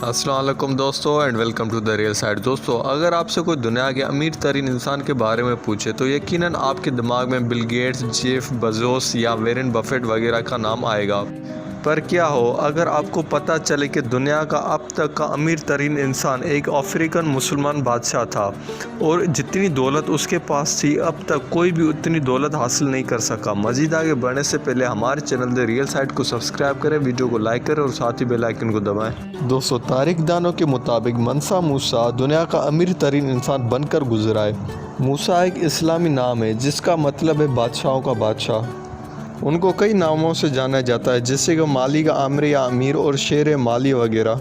السلام علیکم دوستو and welcome to the real site. دوستو اگر آپ سے کوئی دنیا کے امیر ترین انسان کے بارے میں پوچھے تو یقیناً آپ کے دماغ میں بل گیٹس، جیف بزوس یا وارن بفیٹ وغیرہ کا نام آئے گا۔ پر کیا ہو اگر آپ کو پتہ چلے کہ دنیا کا اب تک کا امیر ترین انسان ایک افریقن مسلمان بادشاہ تھا، اور جتنی دولت اس کے پاس تھی اب تک کوئی بھی اتنی دولت حاصل نہیں کر سکا۔ مزید آگے بڑھنے سے پہلے ہمارے چینل دا ریئل سائٹ کو سبسکرائب کریں، ویڈیو کو لائک کریں اور ساتھ ہی بیل آئیکن کو دبائیں۔ دوستو تاریخ دانوں کے مطابق منسا موسیٰ دنیا کا امیر ترین انسان بن کر گزرا ہے۔ موسیٰ ایک اسلامی نام ہے جس کا مطلب ہے بادشاہوں کا بادشاہ۔ ان کو کئی ناموں سے جانا جاتا ہے جیسے کہ مالی کا امیر یا امیر اور شیر مالی وغیرہ۔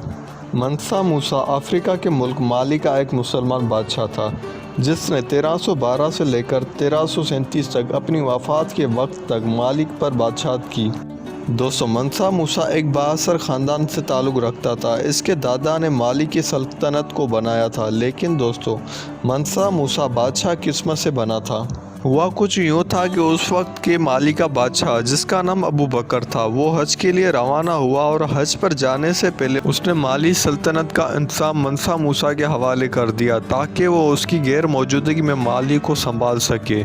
منسا موسیٰ افریقہ کے ملک مالی کا ایک مسلمان بادشاہ تھا جس نے 1312 سے لے کر 1337 تک اپنی وفات کے وقت تک مالی پر بادشاہت کی۔ دوستو منسا موسیٰ ایک بااثر خاندان سے تعلق رکھتا تھا۔ اس کے دادا نے مالی کی سلطنت کو بنایا تھا، لیکن دوستو منسا موسیٰ بادشاہ قسمت سے بنا تھا۔ ہوا کچھ یوں تھا کہ اس وقت کے مالی کا بادشاہ جس کا نام ابو بکر تھا، وہ حج کے لیے روانہ ہوا اور حج پر جانے سے پہلے اس نے مالی سلطنت کا انتظام منسا موسیٰ کے حوالے کر دیا تاکہ وہ اس کی غیر موجودگی میں مالی کو سنبھال سکے۔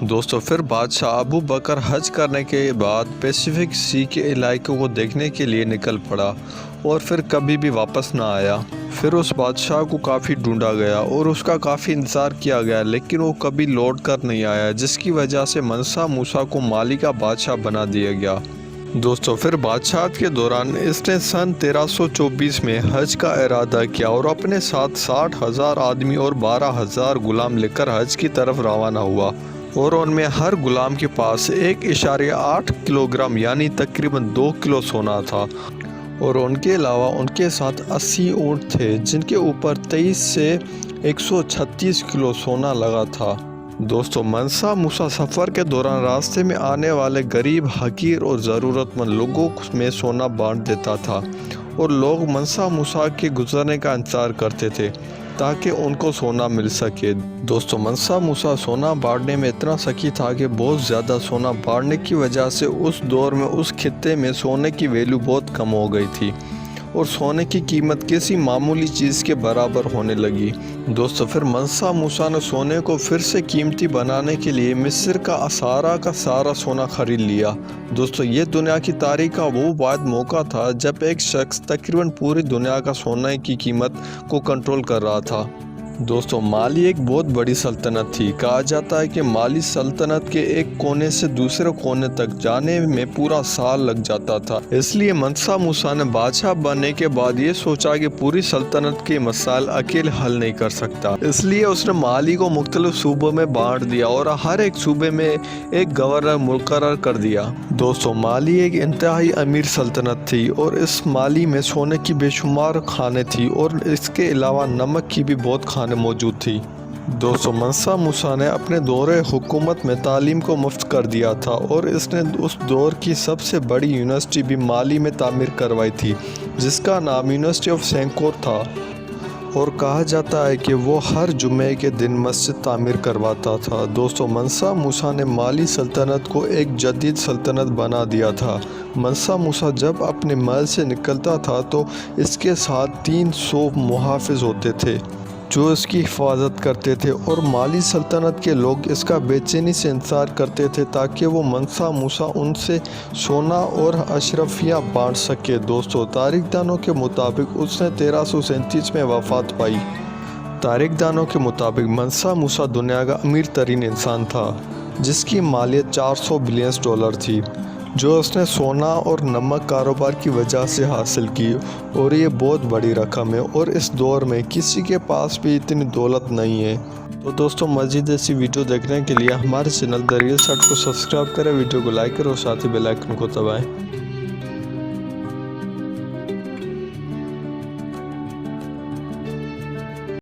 دوستو پھر بادشاہ ابو بکر حج کرنے کے بعد پیسیفک سی کے علاقے کو دیکھنے کے لیے نکل پڑا اور پھر کبھی بھی واپس نہ آیا۔ پھر اس بادشاہ کو کافی ڈھونڈا گیا اور اس کا کافی انتظار کیا گیا، لیکن وہ کبھی لوٹ کر نہیں آیا، جس کی وجہ سے منسا موسیٰ کو مالی کا بادشاہ بنا دیا گیا۔ دوستو پھر بادشاہت کے دوران اس نے سن 1324 میں حج کا ارادہ کیا اور اپنے ساتھ 60,000 آدمی اور 12,000 غلام لے کر حج کی طرف روانہ ہوا، اور ان میں ہر غلام کے پاس 1.8 کلوگرام یعنی تقریباً 2 کلو سونا تھا، اور ان کے علاوہ ان کے ساتھ 80 اونٹ تھے جن کے اوپر 23 سے 136 کلو سونا لگا تھا۔ دوستو منسا موسیٰ سفر کے دوران راستے میں آنے والے غریب، حقیر اور ضرورت مند لوگوں میں سونا بانٹ دیتا تھا، اور لوگ منسا موسیٰ کے گزرنے کا انتظار کرتے تھے تاکہ ان کو سونا مل سکے۔ دوستو منسا موسیٰ سونا بانٹنے میں اتنا سخی تھا کہ بہت زیادہ سونا بانٹنے کی وجہ سے اس دور میں اس خطے میں سونے کی ویلیو بہت کم ہو گئی تھی اور سونے کی قیمت کسی معمولی چیز کے برابر ہونے لگی۔ دوستو پھر منسا موسیٰ نے سونے کو پھر سے قیمتی بنانے کے لیے مصر کا سارا سونا خرید لیا۔ دوستو یہ دنیا کی تاریخ کا وہ واحد موقع تھا جب ایک شخص تقریباً پوری دنیا کا سونے کی قیمت کو کنٹرول کر رہا تھا۔ دوستو مالی ایک بہت بڑی سلطنت تھی۔ کہا جاتا ہے کہ مالی سلطنت کے ایک کونے سے دوسرے کونے تک جانے میں پورا سال لگ جاتا تھا۔ اس لیے منسا موسیٰ نے بادشاہ بننے کے بعد یہ سوچا کہ پوری سلطنت کے مسائل اکیلے حل نہیں کر سکتا، اس لیے اس نے مالی کو مختلف صوبوں میں بانٹ دیا اور ہر ایک صوبے میں ایک گورنر مقرر کر دیا۔ دوستو مالی ایک انتہائی امیر سلطنت تھی اور اس مالی میں سونے کی بے شمار کھانے تھی اور اس کے علاوہ نمک کی بھی بہت کھانے موجود تھی۔ دوستو منسا موسیٰ نے اپنے دور حکومت میں تعلیم کو مفت کر دیا تھا اور اس نے اس دور کی سب سے بڑی یونیورسٹی بھی مالی میں تعمیر کروائی تھی جس کا نام یونیورسٹی آف سینکور تھا، اور کہا جاتا ہے کہ وہ ہر جمعے کے دن مسجد تعمیر کرواتا تھا۔ دوستو منسا موسیٰ نے مالی سلطنت کو ایک جدید سلطنت بنا دیا تھا۔ منسا موسیٰ جب اپنے محل سے نکلتا تھا تو اس کے ساتھ 300 محافظ ہوتے تھے جو اس کی حفاظت کرتے تھے، اور مالی سلطنت کے لوگ اس کا بے چینی سے انتظار کرتے تھے تاکہ وہ منسا موسیٰ ان سے سونا اور اشرفیہ بانٹ سکے۔ دوستو تاریخ دانوں کے مطابق اس نے 1337 میں وفات پائی۔ تاریخ دانوں کے مطابق منسا موسیٰ دنیا کا امیر ترین انسان تھا جس کی مالیت $400 بلین تھی، جو اس نے سونا اور نمک کاروبار کی وجہ سے حاصل کی، اور یہ بہت بڑی رقم ہے اور اس دور میں کسی کے پاس بھی اتنی دولت نہیں ہے۔ تو دوستو مزید ایسی ویڈیو دیکھنے کے لیے ہمارے چینل دا ریئل سائٹ کو سبسکرائب کریں، ویڈیو کو لائک کریں اور ساتھ ہی بیل آئیکن کو دبائیں۔